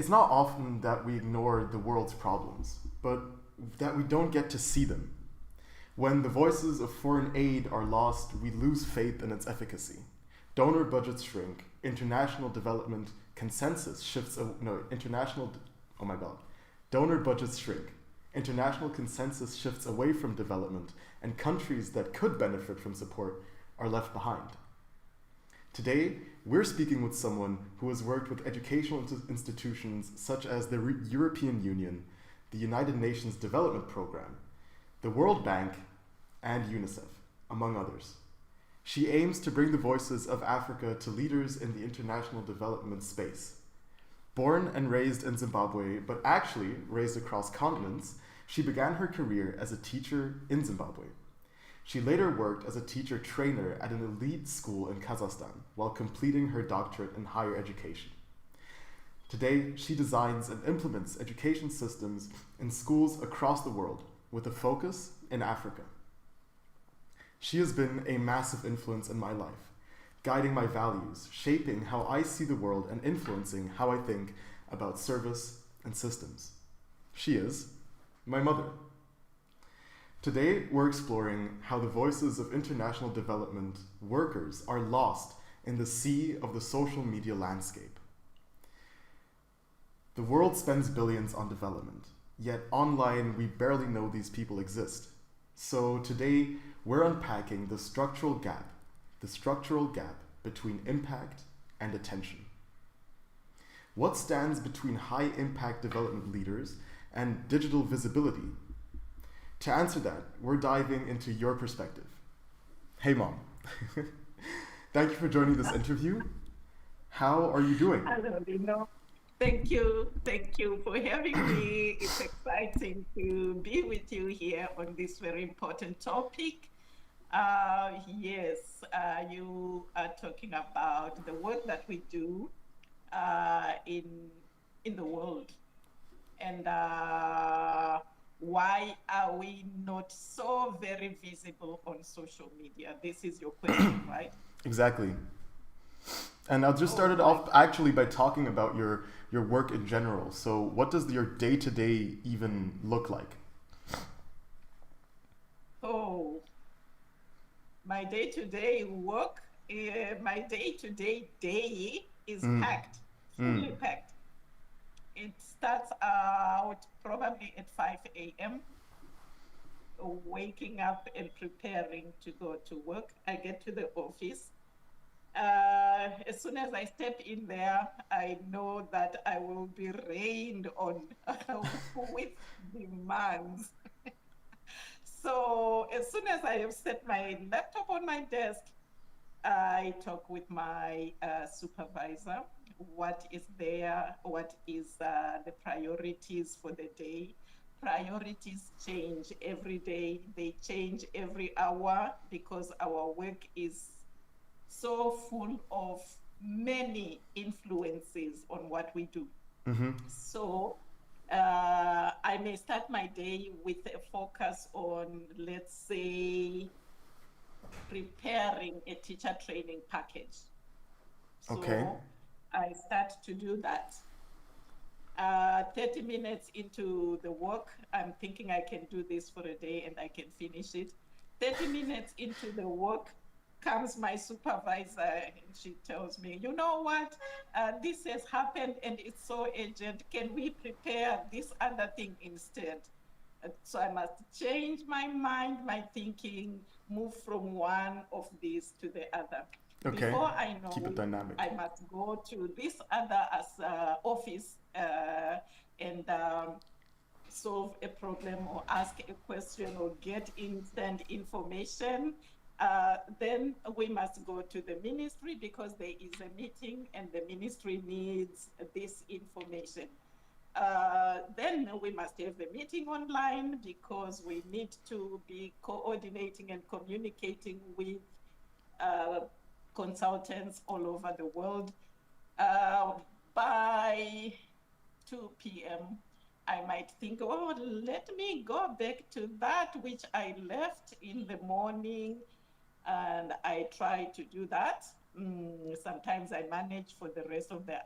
It's not often that we ignore the world's problems, but that we don't get to see them. When the voices of foreign aid are lost, we lose faith in its efficacy. Donor budgets shrink, international development consensus shifts, donor budgets shrink, international consensus shifts away from development, and countries that could benefit from support are left behind. Today, we're speaking with someone who has worked with educational institutions such as the European Union, the United Nations Development Programme, the World Bank, and UNICEF, among others. She aims to bring the voices of Africa to leaders in the international development space. Born and raised in Zimbabwe, but actually raised across continents, she began her career as a teacher in Zimbabwe. She later worked as a teacher trainer at an elite school in Kazakhstan while completing her doctorate in higher education. Today, she designs and implements education systems in schools across the world with a focus in Africa. She has been a massive influence in my life, guiding my values, shaping how I see the world, and influencing how I think about service and systems. She is my mother. Today, we're exploring how the voices of international development workers are lost in the sea of the social media landscape. The world spends billions on development, yet online we barely know these people exist. So today, we're unpacking the structural gap between impact and attention. What stands between high impact development leaders and digital visibility? To answer that, we're diving into your perspective. Hey Mom, thank you for joining this interview. How are you doing? Hello, Lino. Thank you. Thank you for having me. It's exciting to be with you here on this very important topic. You are talking about the work that we do in the world, and why are we not so very visible on social media? This is your question, right? Exactly. And I'll just start it off actually by talking about your work in general. So what does your day-to-day even look like? Oh, my day-to-day work, my day-to-day day is packed, fully packed. It starts out probably at 5 a.m., waking up and preparing to go to work. I get to the office. As soon as I step in there, I know that I will be rained on with demands. So as soon as I have set my laptop on my desk, I talk with my supervisor. What is there? What is the priorities for the day? Priorities change every day. They change every hour because our work is so full of many influences on what we do. So I may start my day with a focus on, let's say, preparing a teacher training package. So Okay. I start to do that. 30 minutes into the work, I'm thinking I can do this for a day and I can finish it. 30 minutes into the work comes my supervisor and she tells me, you know what, this has happened and it's so urgent. Can we prepare this other thing instead? So I must change my mind, my thinking, move from one of these to the other. Okay. Before I know Keep it dynamic. I must go to this other office and solve a problem or ask a question or get instant information. Then we must go to the ministry because there is a meeting and the ministry needs this information. Then we must have the meeting online because we need to be coordinating and communicating with consultants all over the world. By 2 p.m., I might think, oh, let me go back to that which I left in the morning. And I try to do that. Sometimes I manage for the rest of the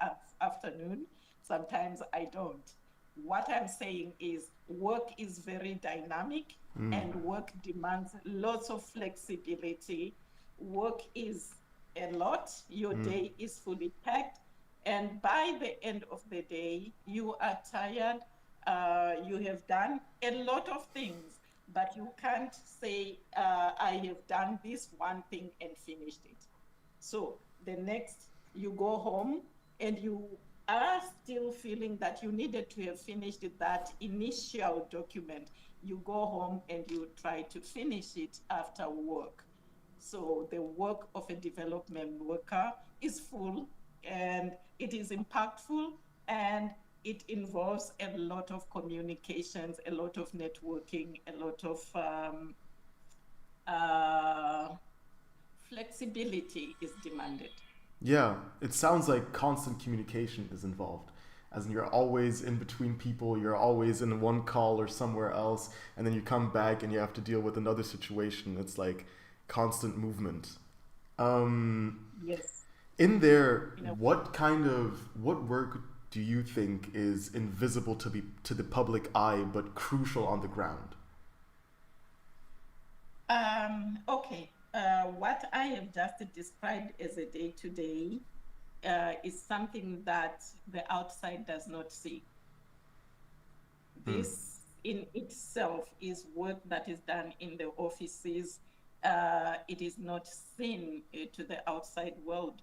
afternoon. sometimes I don't. What I'm saying is work is very dynamic and work demands lots of flexibility. Work is a lot, your day is fully packed, and by the end of the day, you are tired. You have done a lot of things, but you can't say, I have done this one thing and finished it. So the next, you go home and you are still feeling that you needed to have finished that initial document. You go home and you try to finish it after work. So the work of a development worker is full and it is impactful and it involves a lot of communications, a lot of networking, a lot of uh, flexibility is demanded. Yeah, it sounds like constant communication is involved. As in, you're always in between people, you're always in one call or somewhere else, and then you come back and you have to deal with another situation. It's like constant movement. Um, Yes. in there, You know, what work do you think is invisible to the public eye but crucial on the ground? okay. What I have just described as a day to day is something that the outside does not see. Hmm. This in itself is work that is done in the offices. It is not seen to the outside world.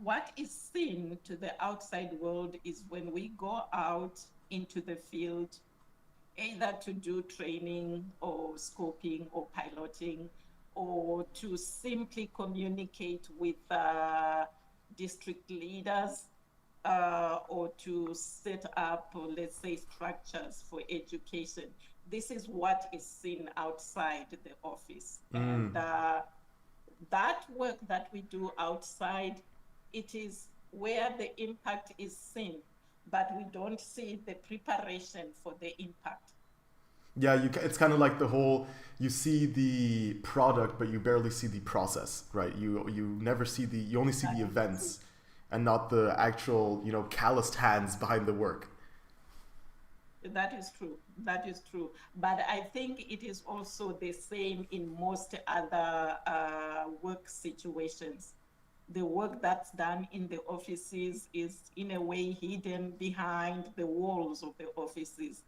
What is seen to the outside world is when we go out into the field, either to do training or scoping or piloting, or to simply communicate with district leaders, or to set up, or let's say, structures for education. This is what is seen outside the office. And that work that we do outside, it is where the impact is seen, but we don't see the preparation for the impact. Yeah, it's kind of like the whole, you see the product but you barely see the process, right? You never see you only see That the is true. events and not the actual, calloused hands behind the work. That is true. That is true. But I think it is also the same in most other work situations. The work that's done in the offices is in a way hidden behind the walls of the offices.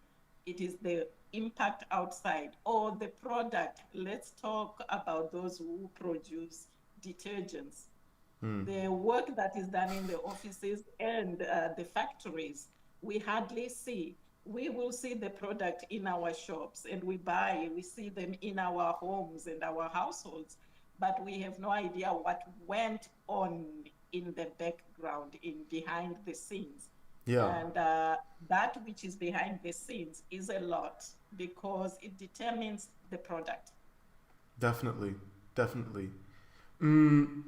It is the impact outside or the product. Let's talk about those who produce detergents. The work that is done in the offices and the factories, we hardly see. We will see the product in our shops and we buy, we see them in our homes and our households, but we have no idea what went on in the background, in behind the scenes. Yeah, And that which is behind the scenes is a lot because it determines the product. definitely, definitely. Mm,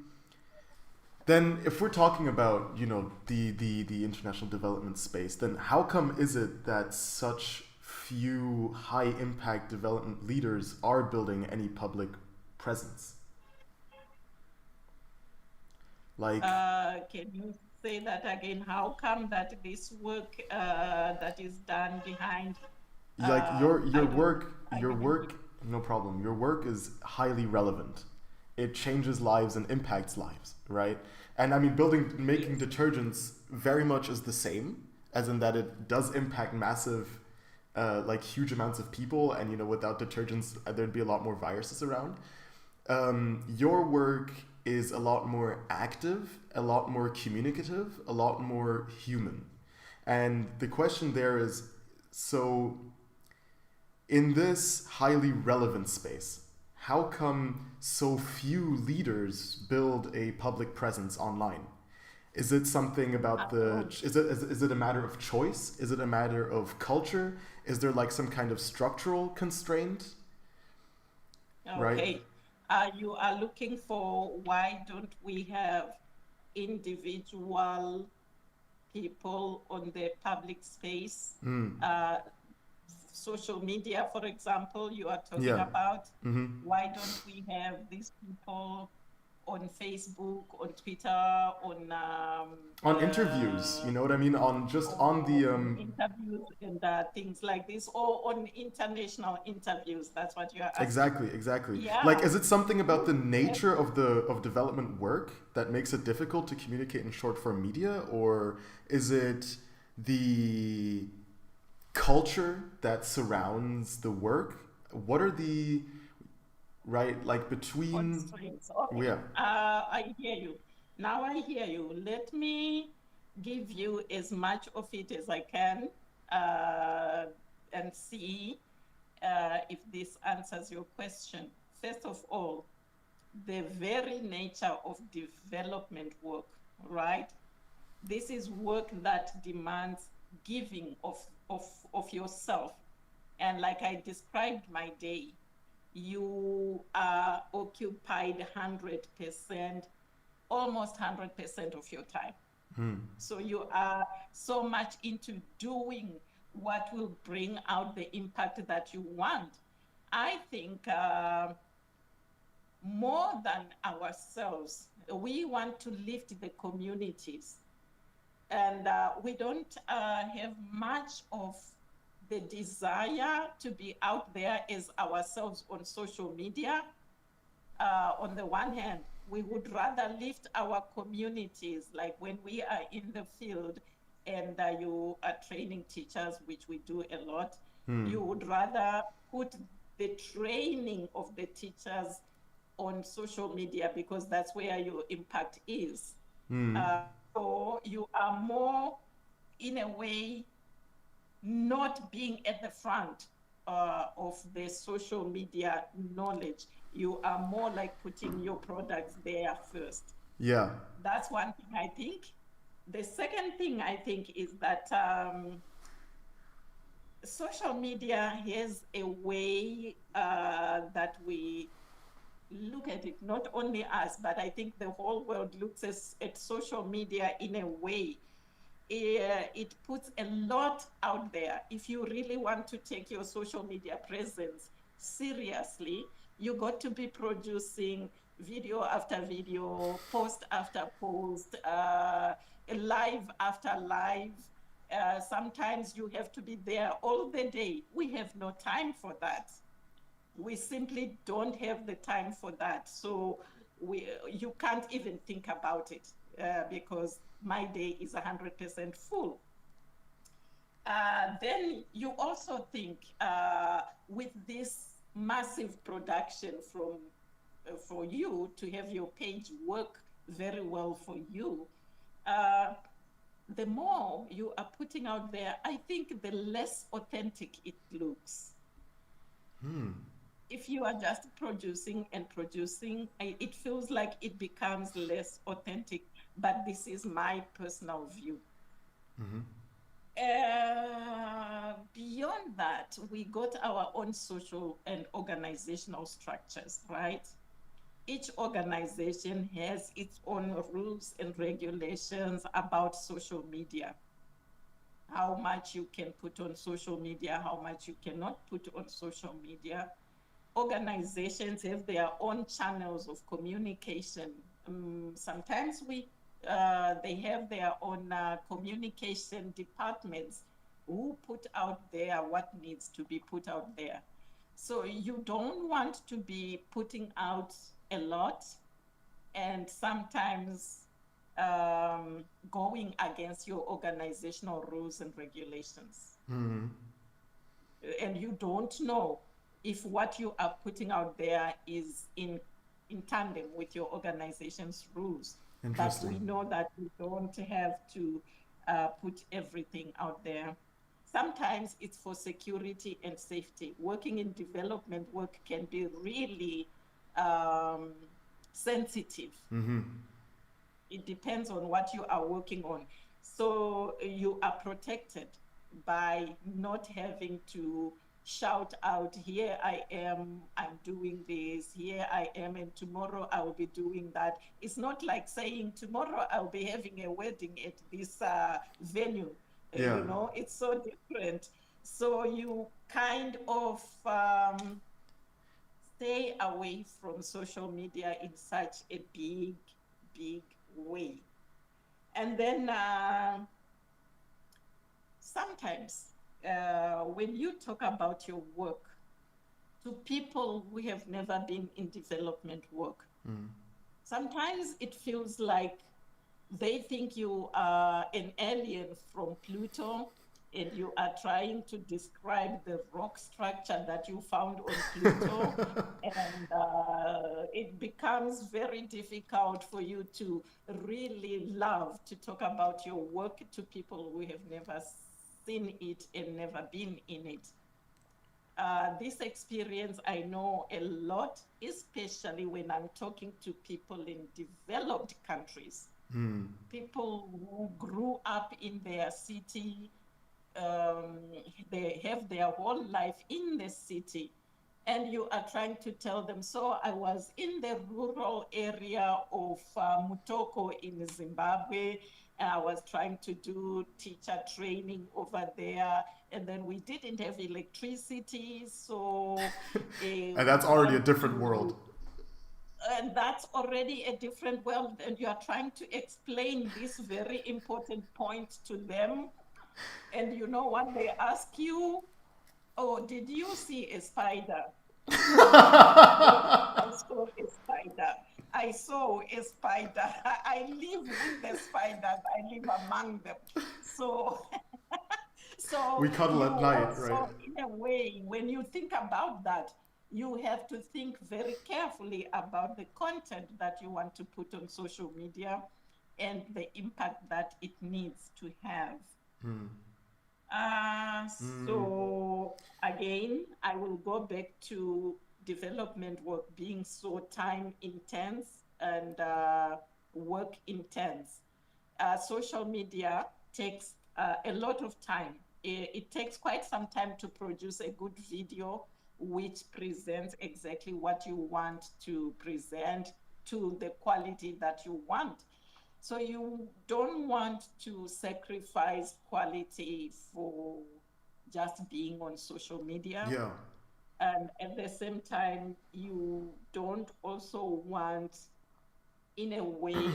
then if we're talking about, the international development space, then how come is it that such few high impact development leaders are building any public presence? Like Can you say that again? How come that this work that is done behind? like your I don't. work I your didn't. work no problem, your work is highly relevant. It changes lives and impacts lives, right? And I mean, making Yes. detergents very much is the same, as in that it does impact massive, like huge amounts of people, and without detergents there'd be a lot more viruses around. Your work is a lot more active, a lot more communicative, a lot more human. And the question there is, so in this highly relevant space, how come so few leaders build a public presence online? Is it something about Oh, is it a matter of choice? Is it a matter of culture? Is there like some kind of structural constraint, right? okay. You are looking for why don't we have individual people on the public space? Uh, Social media, for example, you are talking Yeah. about. Why don't we have these people on Facebook, on Twitter, On interviews, you know what I mean? On just on the on interviews and things like this, or on international interviews. That's what you are asking. exactly. Like, Yeah. is it something about the Yes. nature of the of development work that makes it difficult to communicate in short form media, or is it the culture that surrounds the work? What are the right like between Constraints. Okay. yeah. I hear you. Now I hear you. Let me give you as much of it as I can, uh, and see if this answers your question. First of all, the very nature of development work, right? This is work that demands giving of yourself. And like I described my day, you are occupied 100%, almost 100% of your time. So you are so much into doing what will bring out the impact that you want. I think more than ourselves, we want to lift the communities. And we don't have much of the desire to be out there as ourselves on social media. On the one hand, we would rather lift our communities, like when we are in the field and you are training teachers, which we do a lot, you would rather put the training of the teachers on social media because that's where your impact is. So you are more, in a way, not being at the front of the social media knowledge. You are more like putting your products there first. Yeah. That's one thing I think. The second thing I think is that social media has a way that we look at it, not only us, but I think the whole world looks at social media in a way. It puts a lot out there. If you really want to take your social media presence seriously, you got to be producing video after video, post after post, live after live. Sometimes you have to be there all the day. We have no time for that. We simply don't have the time for that. So you can't even think about it because my day is 100% full. Then you also think with this massive production from for you to have your page work very well for you, the more you are putting out there, I think the less authentic it looks. If you are just producing and producing, it feels like it becomes less authentic. But this is my personal view. Beyond that, we got our own social and organizational structures, right? Each organization has its own rules and regulations about social media. How much you can put on social media, how much you cannot put on social media. Organizations have their own channels of communication. Sometimes they have their own communication departments who put out there what needs to be put out there. So you don't want to be putting out a lot and sometimes going against your organizational rules and regulations. And you don't know if what you are putting out there is in tandem with your organization's rules. But we know that we don't have to put everything out there. Sometimes it's for security and safety. Working in development work can be really sensitive. It depends on what you are working on. So you are protected by not having to shout out, here I am, I'm doing this, here I am, and tomorrow I will be doing that. It's not like saying tomorrow I'll be having a wedding at this venue. You know, it's so different. So you kind of stay away from social media in such a big, big way. And then sometimes when you talk about your work to people who have never been in development work, sometimes it feels like they think you are an alien from Pluto and you are trying to describe the rock structure that you found on Pluto. And it becomes very difficult for you to really love to talk about your work to people who have never seen it and never been in it. This experience I know a lot, especially when I'm talking to people in developed countries, people who grew up in their city, um, they have their whole life in the city, and you are trying to tell them, so I was in the rural area of Mutoko in Zimbabwe, and I was trying to do teacher training over there, and then we didn't have electricity, so And that's already a different world. and that's already a different world, and you are trying to explain this very important point to them, and you know what they ask you? Oh, did you see a spider? Yes, I saw a spider. I saw a spider. I live with the spiders. I live among them. So, so We cuddle you at night, right? also, in a way, when you think about that, you have to think very carefully about the content that you want to put on social media and the impact that it needs to have. So again, I will go back to development work being so time intense and work intense. Social media takes a lot of time. It takes quite some time to produce a good video which presents exactly what you want to present to the quality that you want. So you don't want to sacrifice quality for just being on social media. Yeah. And at the same time, you don't also want, in a way,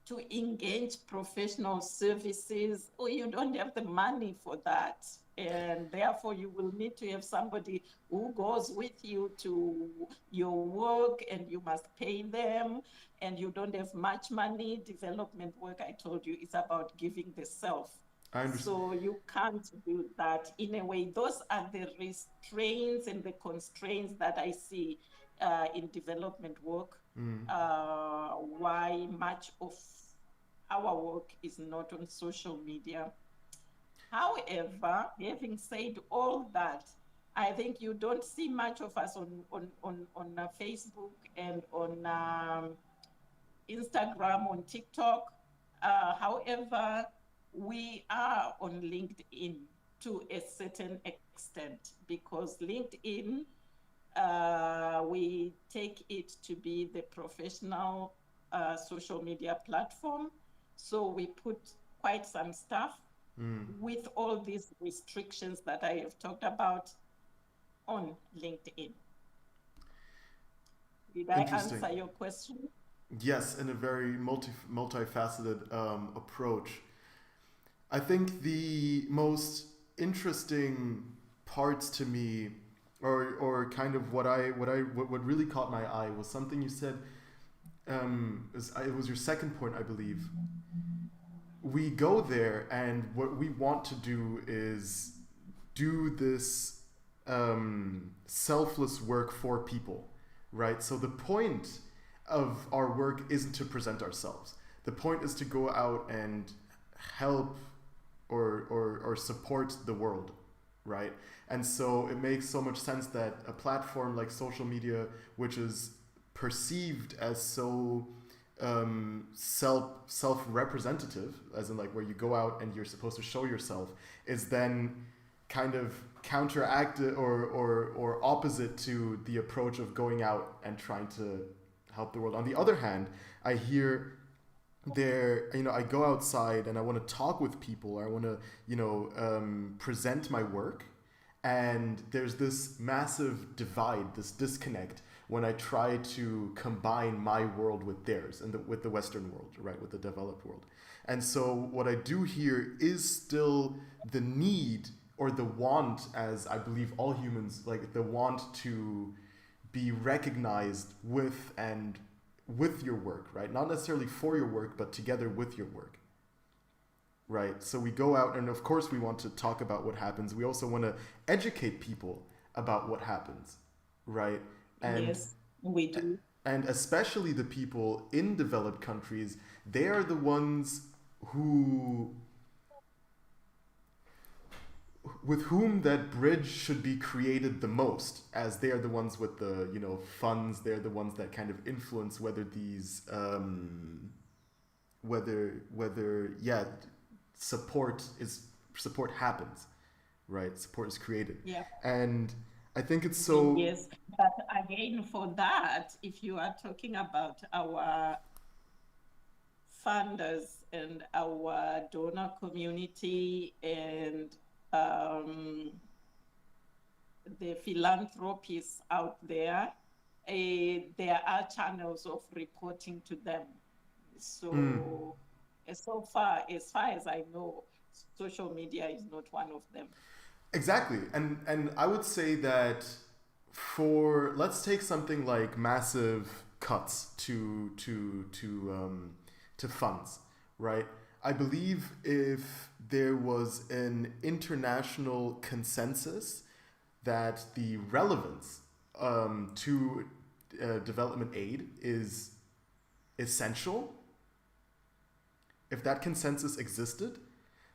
to engage professional services, or you don't have the money for that. And therefore, you will need to have somebody who goes with you to your work and you must pay them. And you don't have much money. Development work, I told you, is about giving the self. I understand. So you can't do that in a way. Those are the restraints and the constraints that I see in development work. Why much of our work is not on social media. However, having said all that, I think you don't see much of us on Facebook and on Instagram, on TikTok. However, we are on LinkedIn to a certain extent because LinkedIn, we take it to be the professional social media platform. So we put quite some stuff with all these restrictions that I have talked about on LinkedIn. Did I answer your question? Yes, in a very multifaceted approach. I think the most interesting parts to me, or kind of what really caught my eye, was something you said. It was your second point, I believe. We go there, and what we want to do is do this selfless work for people, right? So the point of our work isn't to present ourselves. The point is to go out and help or support the world, right? And so it makes so much sense that a platform like social media, which is perceived as so self-representative, as in like where you go out and you're supposed to show yourself, is then kind of counteracted or opposite to the approach of going out and trying to help the world. On the other hand, I hear I go outside and I want to talk with people, or I want to, present my work. And there's this massive divide, this disconnect when I try to combine my world with theirs and with the Western world, right, with the developed world. And so what I do here is still the need or the want, as I believe all humans, like the want to be recognized with your work, right? Not necessarily for your work, but together with your work. Right. So we go out and of course we want to talk about what happens. We also want to educate people about what happens. Right. And Yes, we do. and especially the people in developed countries, they are the ones who with whom that bridge should be created the most, as they are the ones with the, funds. They're the ones that kind of influence whether these whether support happens, right? Support is created. Yeah. And I think it's so. Yes, but again, for that, if you are talking about our funders and our donor community and the philanthropists out there, there are channels of reporting to them. So, as far as I know, social media is not one of them. Exactly. And I would say that for, let's take something like massive cuts to funds, right? I believe if there was an international consensus that the relevance to development aid is essential, if that consensus existed,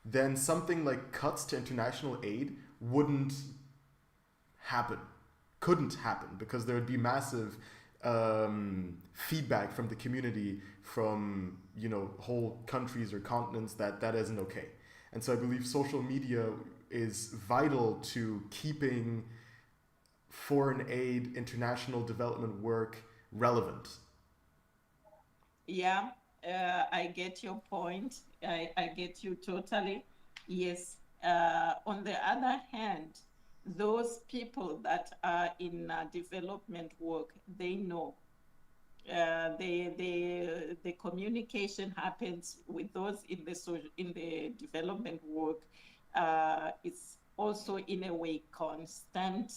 then something like cuts to international aid wouldn't happen, couldn't happen, because there would be massive feedback from the community, from whole countries or continents, that isn't okay. And so I believe social media is vital to keeping foreign aid, international development work relevant. Yeah, I get your point. I get you totally. Yes. On the other hand, those people that are in development work, they know. The communication happens with those in the development work. It's also in a way constant.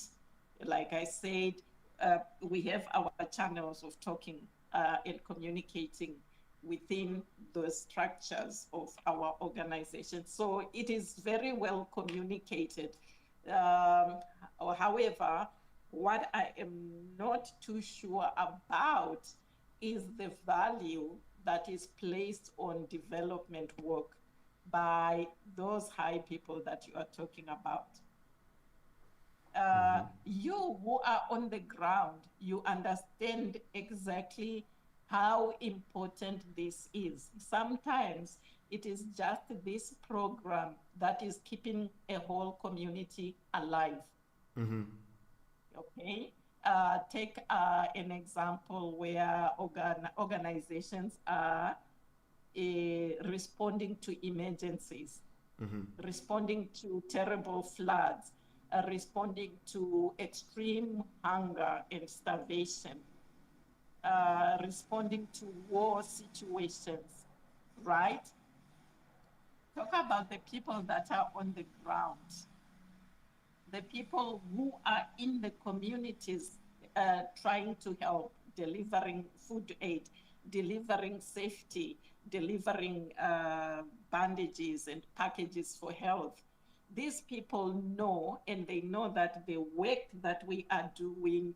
Like I said, we have our channels of talking and communicating within the structures of our organization. So it is very well communicated. However, what I am not too sure about is the value that is placed on development work by those high people that you are talking about. You who are on the ground, you understand exactly how important this is. Sometimes it is just this program that is keeping a whole community alive. Okay. Take an example where organizations are responding to emergencies, responding to terrible floods, responding to extreme hunger and starvation, responding to war situations, right? Talk about the people that are on the ground, the people who are in the communities trying to help, delivering food aid, delivering safety, delivering bandages and packages for health. These people know, and they know that the work that we are doing,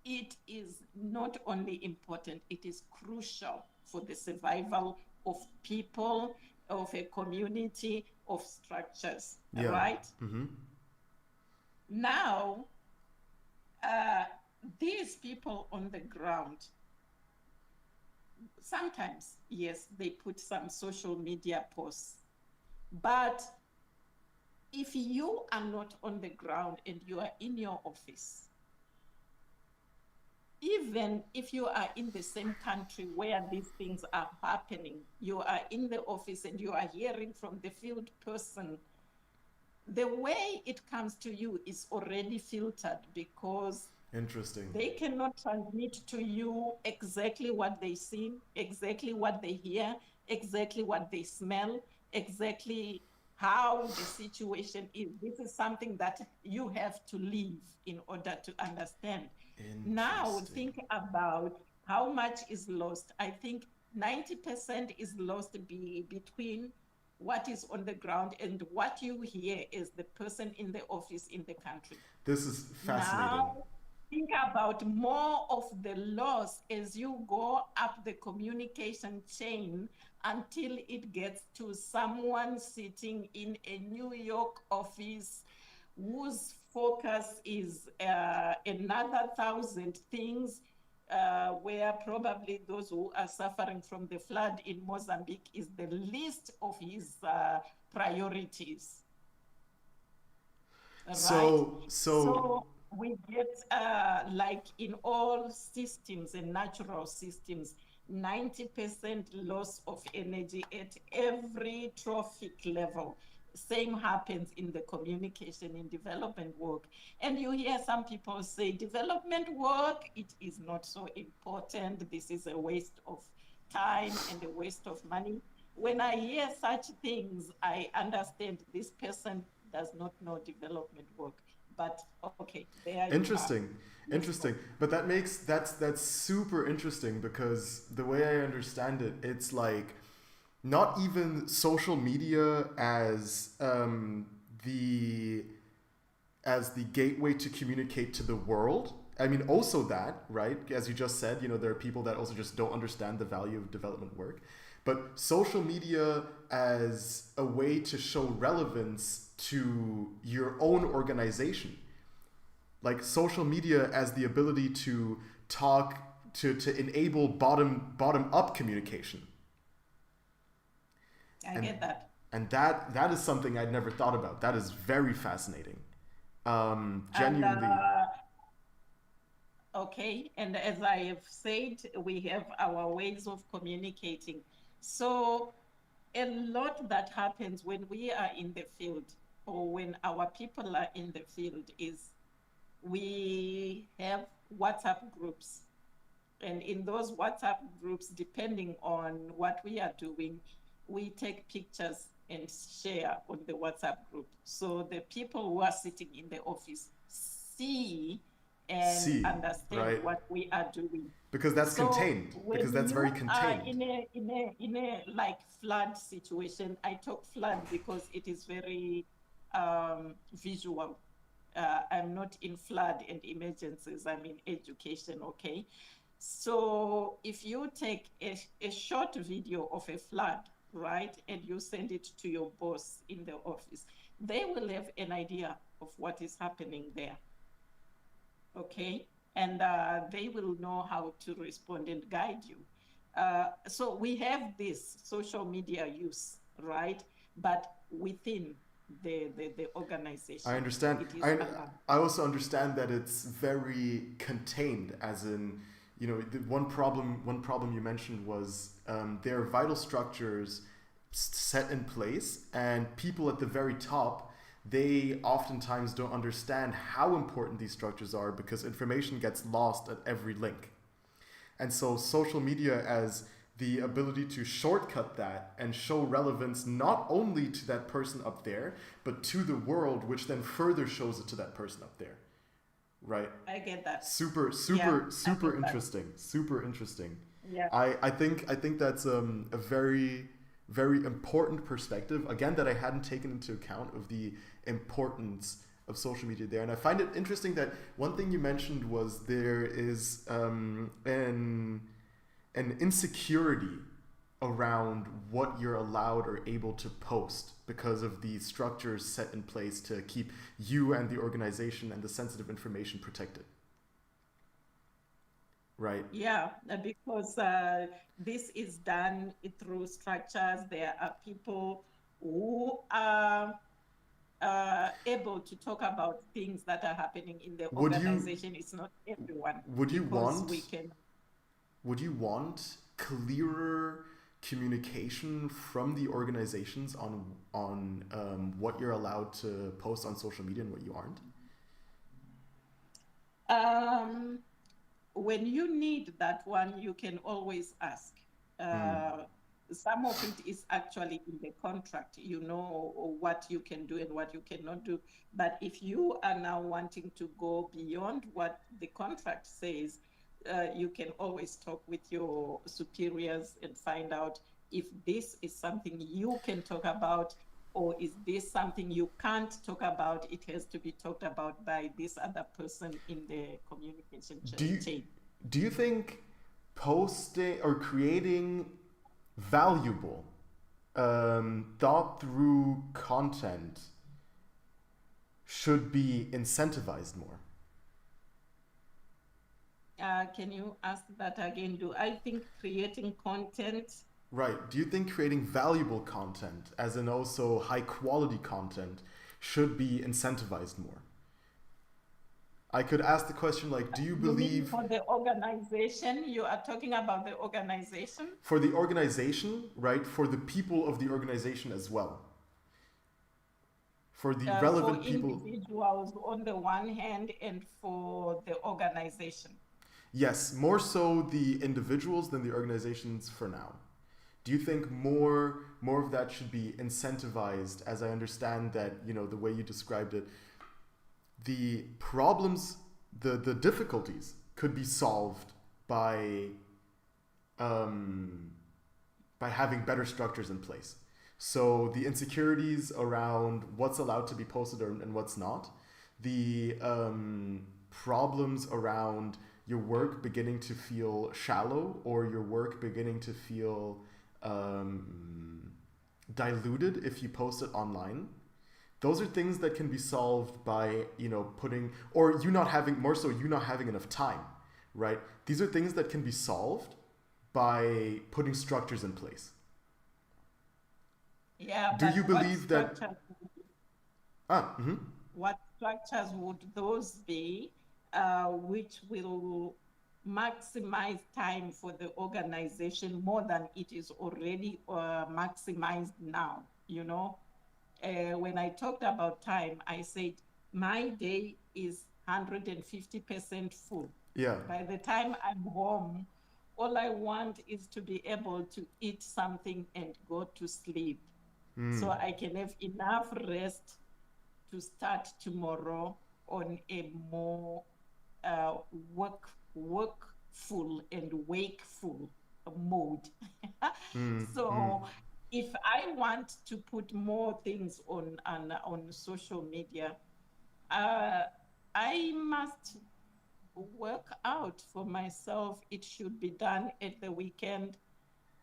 it is not only important, it is crucial for the survival of people, of a community, of structures, right? Now, these people on the ground, sometimes, yes, they put some social media posts, but if you are not on the ground and you are in your office, even if you are in the same country where these things are happening, you are in the office and you are hearing from the field person the way it comes to you is already filtered because Interesting. they cannot transmit to you exactly what they see, exactly what they hear, exactly what they smell, exactly how the situation is. This is something that you have to live in order to understand. Now, Interesting. think about how much is lost. I think 90% is lost between what is on the ground and what you hear as the person in the office in the country. This is fascinating. Now, think about more of the loss as you go up the communication chain until it gets to someone sitting in a New York office whose focus is another thousand things, where probably those who are suffering from the flood in Mozambique is the least of his priorities, right? So So we get, like in all systems and natural systems, 90% loss of energy at every trophic level. Same happens in the communication in development work. And you hear some people say, development work, it is not so important. This is a waste of time and a waste of money. When I hear such things, I understand this person does not know development work. But okay, there you are. interesting. Let's Interesting. go. But that's super interesting because the way I understand it, it's like not even social media the as the gateway to communicate to the world. I mean, also that, right? As you just said, there are people that also just don't understand the value of development work. But social media as a way to show relevance to your own organization. Like social media as the ability to talk, to enable bottom up communication. I And get that. that is something I'd never thought about. That is very fascinating. And Genuinely. okay, and as I have said, we have our ways of communicating. So a lot that happens when we are in the field or when our people are in the field is we have WhatsApp groups. And in those WhatsApp groups, depending on what we are doing, we take pictures and share on the WhatsApp group. So the people who are sitting in the office see and See, understand right? what we are doing. Because that's So contained. Because when that's very you are contained. in a like flood situation, I talk flood because it is very visual. I'm not in flood and emergencies, I'm in education, okay? So if you take a short video of a flood, right, and you send it to your boss in the office, they will have an idea of what is happening there, okay? And they will know how to respond and guide you. So we have this social media use, right? But within the I organization, understand. it is allowed. I also understand that it's very contained, as in, the one problem you mentioned was there are vital structures set in place, and people at the very top, they oftentimes don't understand how important these structures are because information gets lost at every link. And so social media as the ability to shortcut that and show relevance not only to that person up there, but to the world, which then further shows it to that person up there. Right? I get that. Super, Yeah, super, I super get that. interesting. Super interesting. Yeah. I think that's a very very important perspective again that I hadn't taken into account of the importance of social media there. And I find it interesting that one thing you mentioned was there is an insecurity around what you're allowed or able to post because of the structures set in place to keep you and the organization and the sensitive information protected. Right? Yeah, because this is done through structures. There are people who are able to talk about things that are happening in the Would you organization. It's not everyone would you because we want can. would you want clearer communication from the organizations on what you're allowed to post on social media and what you aren't? Um, when you need that one, you can always ask. Mm. Uh, some of it is actually in the contract, you know what you can do and what you cannot do. But if you are now wanting to go beyond what the contract says, you can always talk with your superiors and find out if this is something you can talk about, or is this something you can't talk about? It has to be talked about by this other person in the communication Do you chain. do you think posting or creating valuable thought through content should be incentivized more? Can you ask that again? Do I think creating content? Right. Do you think creating valuable content, as in also high quality content, should be incentivized more? I could ask the question like, do you You mean believe for the organization? You are talking about the organization? for the organization, right, for the people of the organization as well, for the For relevant people? individuals on the one hand and for the organization. Yes, more so the individuals than the organizations for now. Do you think more of that should be incentivized? As I understand that, you know, the way you described it, the problems, the difficulties could be solved um, by having better structures in place. So the insecurities around what's allowed to be posted and what's not, the problems around your work beginning to feel shallow or your work beginning to feel diluted if you post it online. Those are things that can be solved by, you know, putting, or you not having, more so you not having enough time, right? These are things that can be solved by putting structures in place. Yeah, Do you but believe that? Mm-hmm. what structures would those be, which will maximize time for the organization more than it is already maximized now? You know, when I talked about time, I said my day is 150% full. Yeah. By the time I'm home, all I want is to be able to eat something and go to sleep so I can have enough rest to start tomorrow on a more uh, workful and wakeful mode. So if I want to put more things on social media, uh, I must work out for myself. It should be done at the weekend.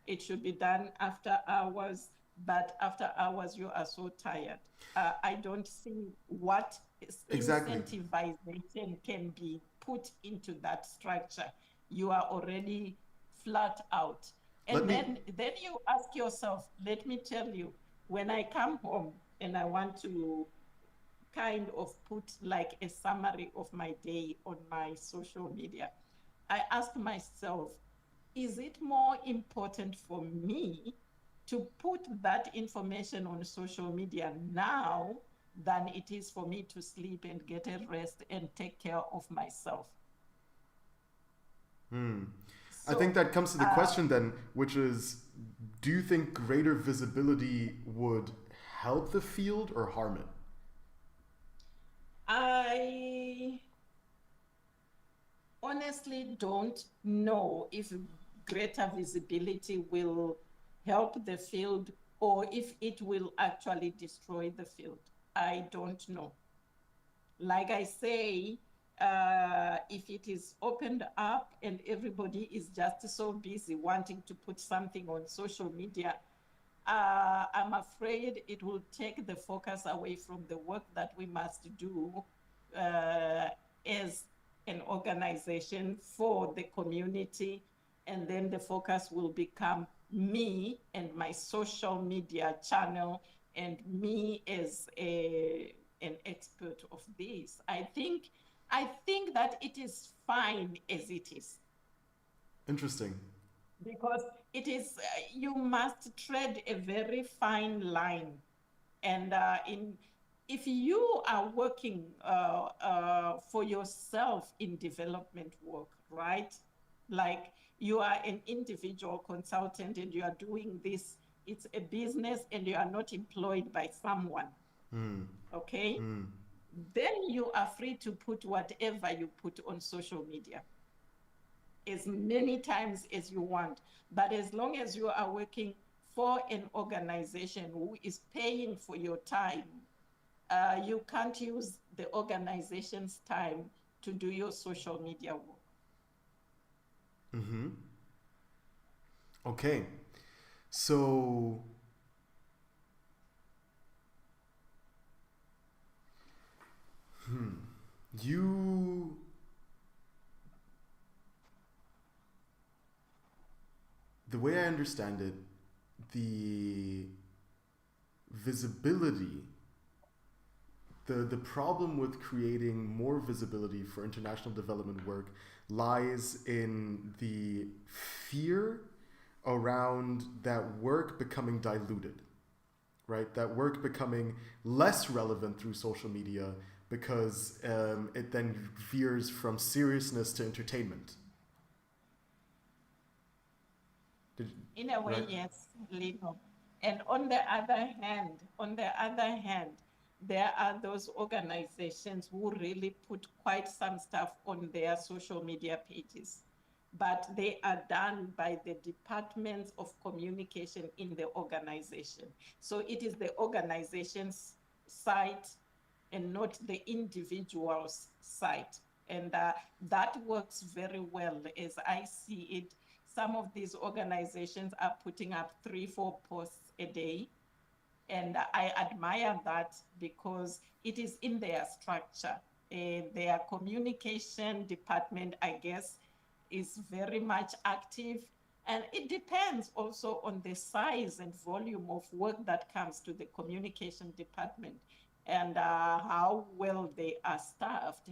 It should be done after hours, but after hours, you are so tired. I don't see what Exactly. incentivization can be put into that structure. You are already flat out. Let And me. then you ask yourself, let me tell you, when I come home and I want to kind of put like a summary of my day on my social media, I ask myself, is it more important for me to put that information on social media now than it is for me to sleep and get a rest and take care of myself? I think So that comes to the question then, which is, do you think greater visibility would help the field or harm it? I honestly don't know if greater visibility will help the field or if it will actually destroy the field. I don't know. Like I say, if it is opened up and everybody is just so busy wanting to put something on social media, I'm afraid it will take the focus away from the work that we must do as an organization for the community. And then the focus will become me and my social media channel and me as an expert of this. I think that it is fine as it is. Interesting. because it is you must tread a very fine line, and in if you are working for yourself in development work, right? Like you are an individual consultant and you are doing this, it's a business and you are not employed by someone, Mm. okay? Mm. Then you are free to put whatever you put on social media as many times as you want. But as long as you are working for an organization who is paying for your time, you can't use the organization's time to do your social media work. Mm-hmm. Okay. So, you, the way I understand it, the visibility, the problem with creating more visibility for international development work lies in the fear around that work becoming diluted, right? That work becoming less relevant through social media because it then veers from seriousness to entertainment. Did, In a way, right? yes, Lino. And on the other hand, there are those organizations who really put quite some stuff on their social media pages, but they are done by the departments of communication in the organization. So it is the organization's site and not the individual's site. And that works very well as I see it. Some of these organizations are putting up 3-4 posts a day, and I admire that because it is in their structure. Their communication department, I guess, is very much active. And it depends also on the size and volume of work that comes to the communication department and how well they are staffed.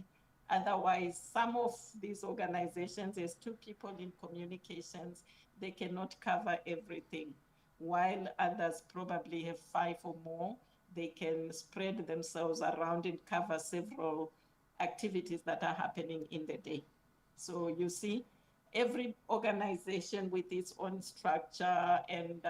Otherwise, some of these organizations, there's 2 people in communications, they cannot cover everything, while others probably have 5 or more. They can spread themselves around and cover several activities that are happening in the day. So you see, every organization with its own structure, and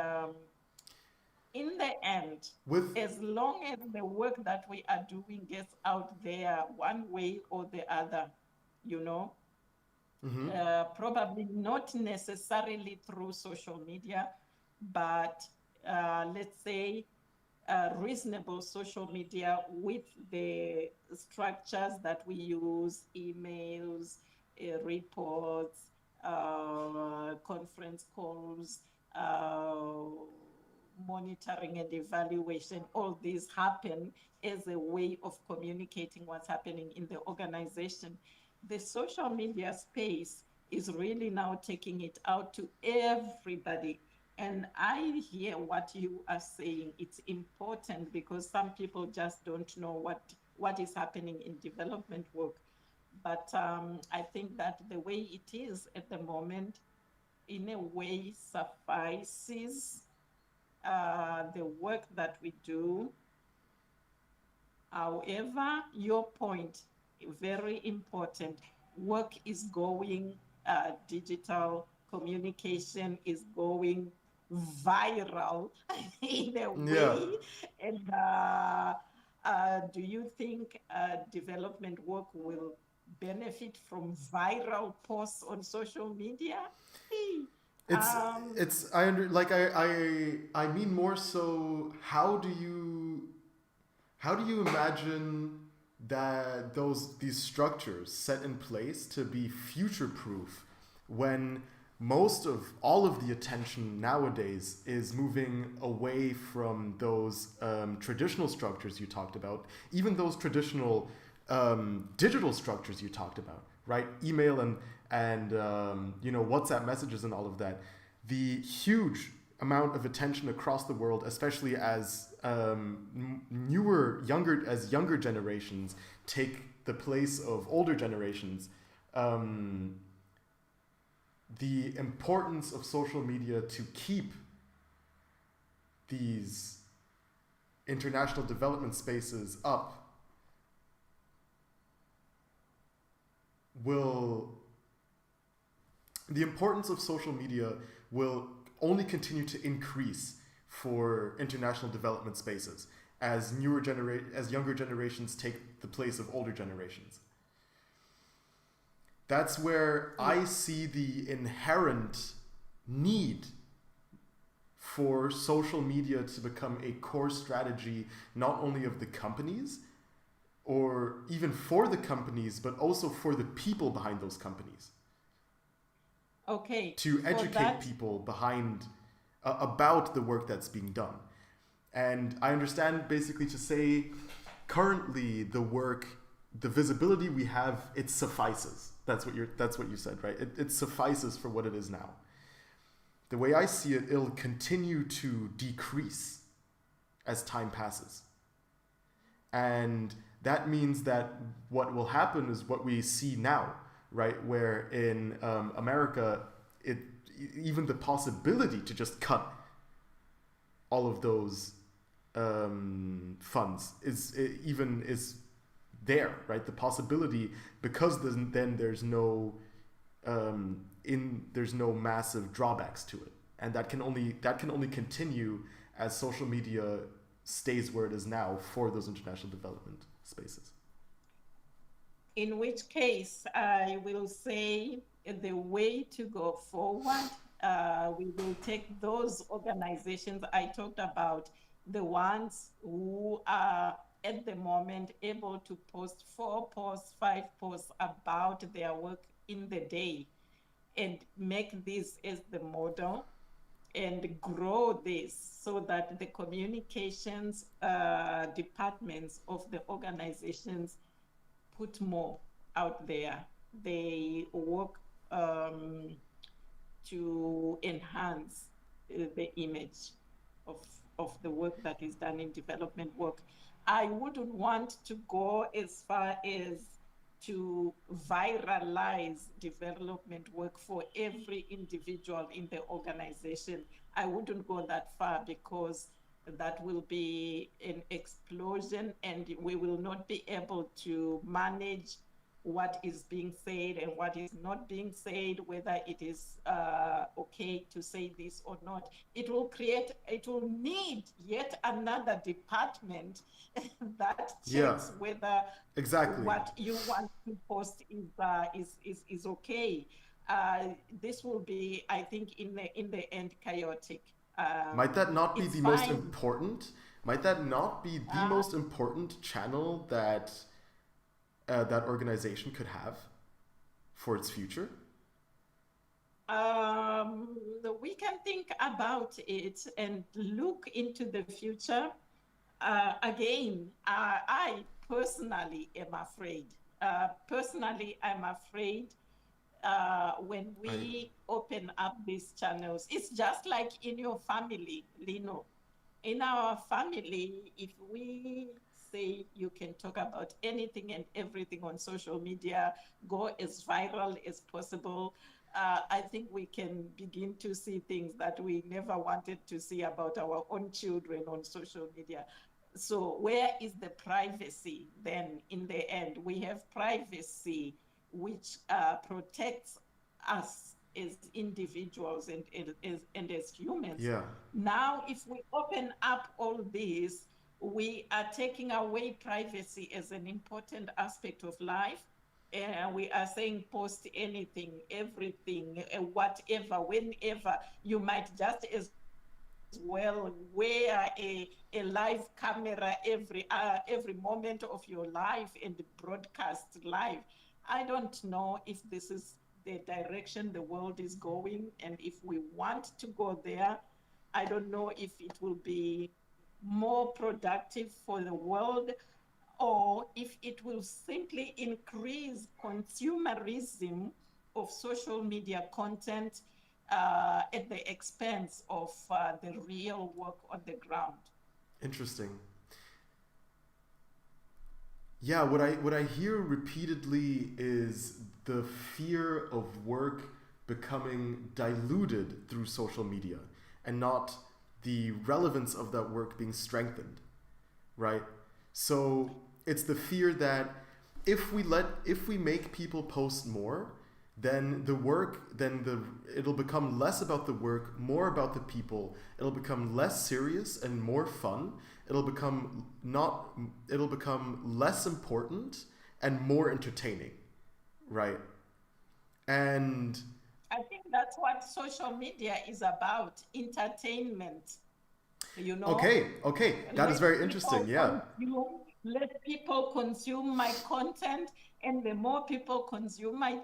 in the end, With as long as the work that we are doing gets out there one way or the other, you know, mm-hmm. probably not necessarily through social media, but let's say reasonable social media with the structures that we use, emails, reports, conference calls, monitoring and evaluation, all these happen as a way of communicating what's happening in the organization. The social media space is really now taking it out to everybody. And I hear what you are saying. It's important because some people just don't know what is happening in development work. But I think that the way it is at the moment, in a way, suffices the work that we do. However, your point, very important. Work is going digital, communication is going viral in a Yeah, way. And do you think development work will benefit from viral posts on social media? Hey, it's um, it's I under like I mean more so. How do you imagine that these structures set in place to be future proof when most of all of the attention nowadays is moving away from those traditional structures you talked about, even those traditional digital structures you talked about, right? Email and WhatsApp messages and all of that. The huge amount of attention across the world, especially as younger generations take the place of older generations. the importance of social media to keep these international development spaces up the importance of social media will only continue to increase for international development spaces as younger generations take the place of older generations. That's where I see the inherent need for social media to become a core strategy, not only of the companies, or even for the companies, but also for the people behind those companies. Okay. To educate people behind about the work that's being done. And I understand basically to say, currently the visibility we have, it suffices. That's what you said, right? It suffices for what it is now. The way I see it, it'll continue to decrease as time passes. And that means that what will happen is what we see now, right? Where in America, even the possibility to just cut all of those funds is there, right? The possibility, because then there's no massive drawbacks to it, and that can only continue as social media stays where it is now for those international development spaces. In which case, I will say the way to go forward, we will take those organizations I talked about, the ones who are at the moment able to post 4 posts, 5 posts about their work in the day, and make this as the model and grow this so that the communications departments of the organizations put more out there. They work to enhance the image of the work that is done in development work. I wouldn't want to go as far as to viralize development work for every individual in the organization. I wouldn't go that far, because that will be an explosion and we will not be able to manage what is being said and what is not being said, whether it is okay to say this or not. It will need yet another department that checks whether what you want to post is okay. This will be, I think, in the end, chaotic. Might that not be the most important? Might that not be the most important channel that that organization could have for its future? We can think about it and look into the future. Again, I personally am afraid. I'm afraid when we open up these channels. It's just like in your family, Lino. In our family, if we say you can talk about anything and everything on social media, go as viral as possible, I think we can begin to see things that we never wanted to see about our own children on social media. So where is the privacy then in the end? We have privacy which protects us as individuals and as humans. Yeah. Now, if we open up all this, we are taking away privacy as an important aspect of life. And we are saying post anything, everything, whatever, whenever. You might just as well wear a live camera every moment of your life and broadcast live. I don't know if this is the direction the world is going, and if we want to go there, I don't know if it will be more productive for the world, or if it will simply increase consumerism of social media content at the expense of the real work on the ground. Interesting. Yeah, what I hear repeatedly is the fear of work becoming diluted through social media and not the relevance of that work being strengthened, right? So it's the fear that if we make people post more, then it'll become less about the work, more about the people. It'll become less serious and more fun. It'll become less important and more entertaining, right? And I think that's what social media is about, entertainment. okay, that is very interesting. Yeah. Let people consume my content, and the more people consume my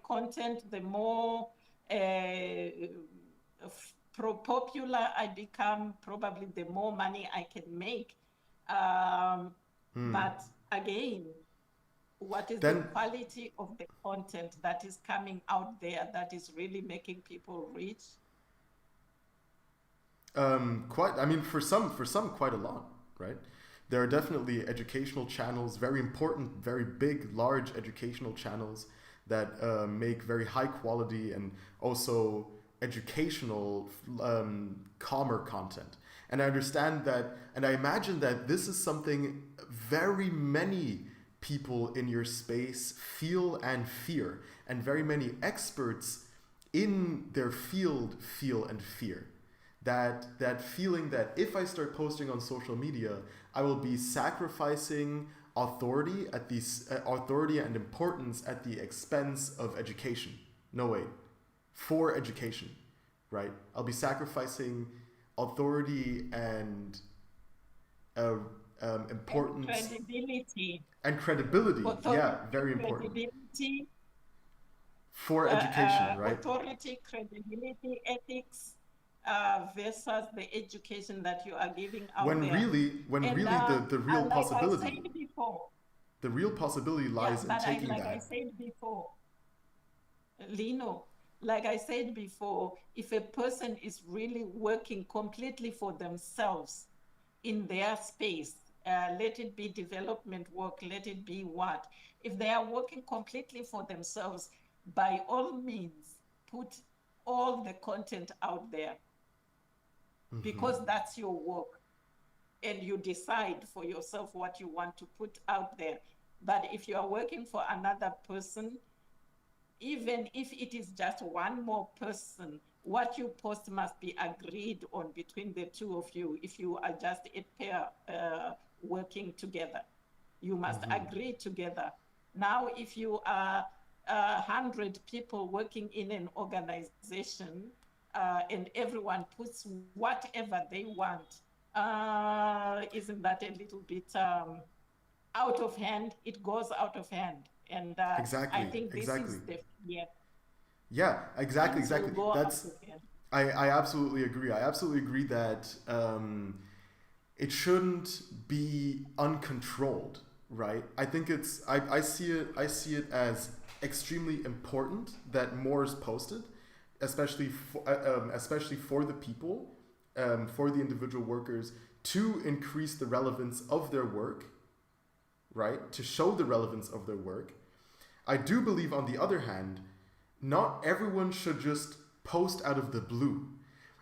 content, the more popular I become. Probably the more money I can make. But again, what is the quality of the content that is coming out there that is really making people rich? For some quite a lot, right? There are definitely educational channels, very important, very big, large educational channels that make very high quality and also educational, calmer content. And I understand that, and I imagine that this is something very many people in your space feel and fear, and very many experts in their field feel and fear. That feeling that if I start posting on social media, I will be sacrificing authority and importance at the expense of education. No way. For education, right? I'll be sacrificing authority and importance and credibility. Authority, yeah, very important. Credibility, for education, right? Authority, credibility, ethics. Versus the education that you are giving out when there. The real possibility, like I said before, the real possibility lies in taking that. Like I said before, Lino, like I said before, if a person is really working completely for themselves in their space, let it be development work, let it be what, if they are working completely for themselves, by all means, put all the content out there. Because that's your work, and you decide for yourself what you want to put out there. But if you are working for another person, even if it is just one more person, what you post must be agreed on between the two of you. If you are just a pair working together, you must agree together. Now, if you are 100 people working in an organization, and everyone puts whatever they want, isn't that a little bit out of hand? It goes out of hand. And exactly. I think this is the fear. Yeah, exactly. That's I absolutely agree. I absolutely agree that it shouldn't be uncontrolled, right? I think I see it as extremely important that more is posted, especially for the people, for the individual workers, to increase the relevance of their work, right? To show the relevance of their work. I do believe, on the other hand, not everyone should just post out of the blue.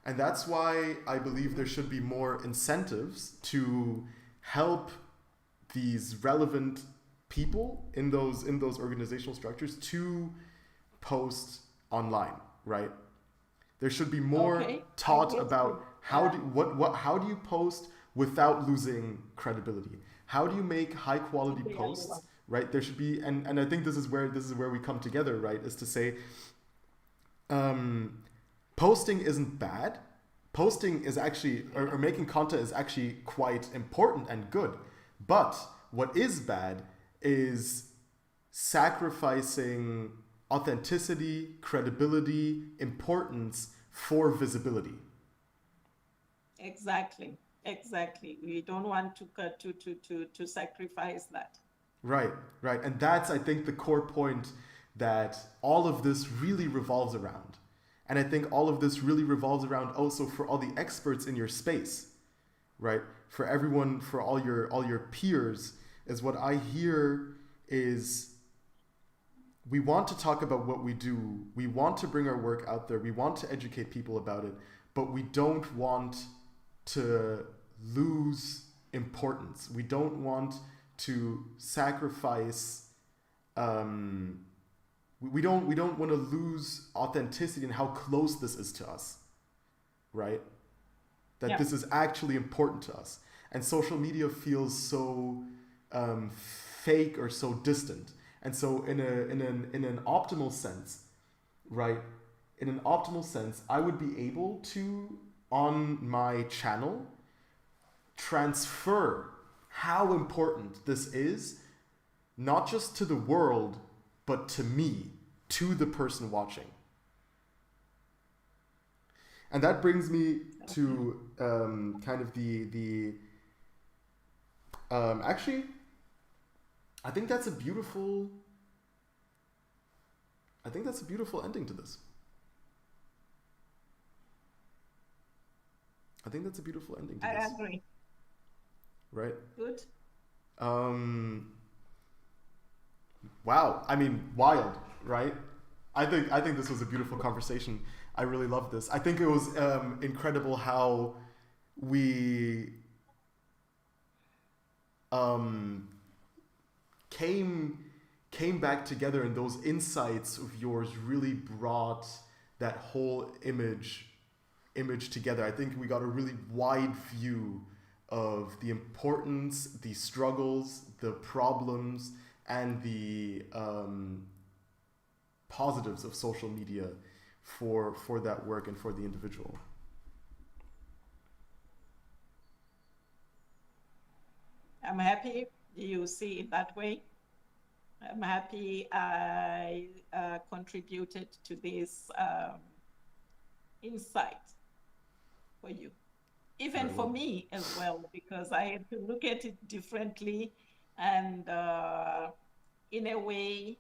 And that's why I believe there should be more incentives to help these relevant people in those organizational structures to post online, right? There should be more taught about how do you post without losing credibility? How do you make high quality posts, right? There should be, and I think this is where we come together, right? Is to say, posting isn't bad. Posting is actually, or making content is actually quite important and good. But what is bad is sacrificing authenticity, credibility, importance for visibility. Exactly. We don't want to sacrifice that. Right. And that's, I think, the core point that all of this really revolves around. And I think all of this really revolves around also for all the experts in your space, right? For everyone, for all your peers, is what I hear is we want to talk about what we do. We want to bring our work out there. We want to educate people about it, but we don't want to lose importance. We don't want to sacrifice. We don't want to lose authenticity in how close this is to us, right? That Yeah. this is actually important to us, and social media feels so fake or so distant. And so, in an optimal sense, right? In an optimal sense, I would be able to, on my channel, transfer how important this is, not just to the world, but to me, to the person watching. And that brings me to kind of actually, I think that's a beautiful ending to this. I think that's a beautiful ending to I this. agree. Right? Good. Wow. I mean, wild, right? I think this was a beautiful conversation. I really loved this. I think it was incredible how we came back together, and those insights of yours really brought that whole image together. I think we got a really wide view of the importance, the struggles, the problems, and the positives of social media for that work and for the individual. I'm happy you see it that way. I'm happy I contributed to this insight for you. Even Very for well. me as well, because I had to look at it differently and in a way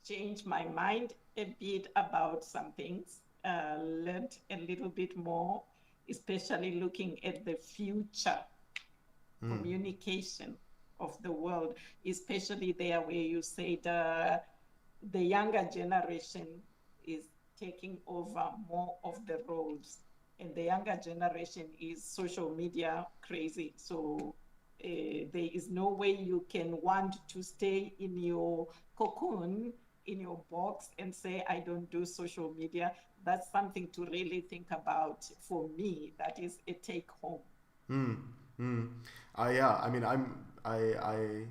change my mind a bit about some things, learned a little bit more, especially looking at the future communication of the world, especially there where you said the younger generation is taking over more of the roles, and the younger generation is social media crazy. So there is no way you can want to stay in your cocoon, in your box, and say, I don't do social media. That's something to really think about for me. That is a take home. Yeah, I mean, I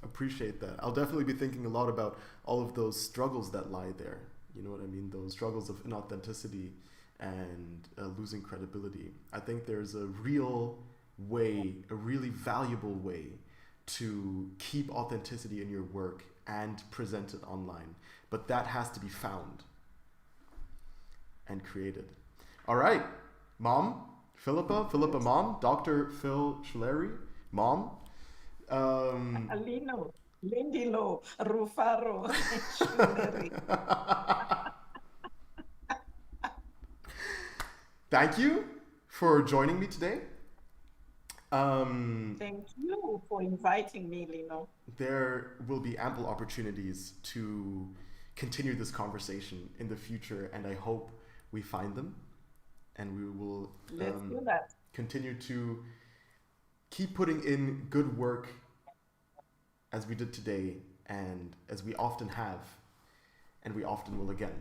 appreciate that. I'll definitely be thinking a lot about all of those struggles that lie there. You know what I mean? Those struggles of inauthenticity and losing credibility. I think there's a real way, a really valuable way to keep authenticity in your work and present it online. But that has to be found and created. All right, Mom, Philippa, Mom, Dr. Phil Schleri, Mom. Lino, Lindilo, Rufaro, Thank you for joining me today. Thank you for inviting me, Lino. There will be ample opportunities to continue this conversation in the future, and I hope we find them, and we will Let's do that. continue to keep putting in good work as we did today, and as we often have, and we often will again.